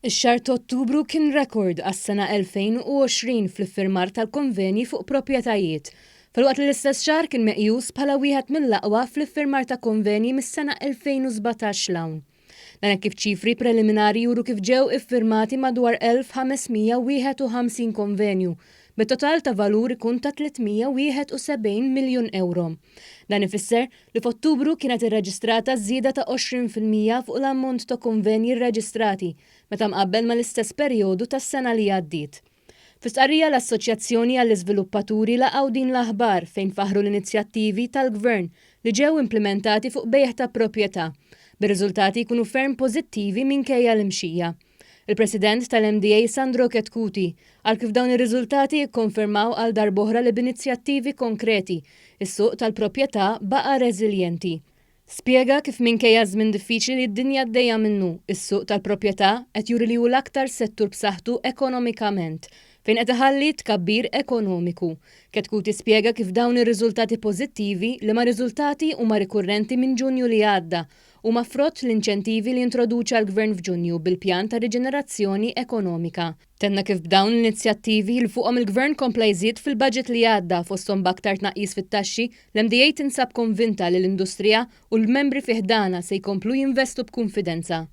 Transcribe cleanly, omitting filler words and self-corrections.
Ix-xahar ta' Ottubru kien rekord għas-sena 2020 fl-iffirmar tal-konvenji fuq proprjetajiet. Filwaqt li l-istess xahar kien meqjus bħala wieħed mill-aqwa fl-iffirmar ta' konvenji mis-sena 2017 l-hawn. Dan hekk kif ċifri preliminari juru kif ġew iffirmati madwar 1551 konvenju, bit-total ta' valur ikun ta' 371 miljun euro. Dan ifisser li f'Ottubru kienet irreġistrata żieda ta' 20% fuq l-ammont ta' konvenji rreġistrati meta mqabbel mal-istess perjodu tas-sena li għaddiet. Fis-stqarrija l-Assoċjazzjoni għall-Iżviluppaturi laqgħu din l-aħbar fejn faħru l-inizjattivi tal-Gvern li ġew implementati fuq bejħ ta' proprjetà, bir-riżultati jkunu ferm pożittivi minkejja l-imxija. Il-President tal-MDA Sandro Ketkuti għal kif dawn ir-riżultati jikkonfermaw għal darb'oħra li b'inizjattivi konkreti is-suq tal-proprjetà baqa' reżiljenti. Spjega kif minkejja żmien diffiċli li d-dinja għaddejja minnu, is-suq tal-proprjetà qed juri li hu l-aktar settur b'saħħtu ekonomikament fejn qed iħalli tkabbir ekonomiku. Ketkuti spjega kif dawn ir-riżultati pożittivi li ma riżultati huma rikurrenti minn Ġunju li għadda huma frott l-inċentivi li introduċa l-Gvern f'Ġunju bil-pjan ta' riġenerazzjoni ekonomika. Tenna kif b'dawn l-inizjattivi li fuqhom il-Gvern kompla jżid fil-budget li għadda fosthom b'aktar tnaqqis fit-taxxi, l-MDA tinsab konvinta li l-industrija u l-membri fih dana se jkomplu jinvestu b'kunfidenza.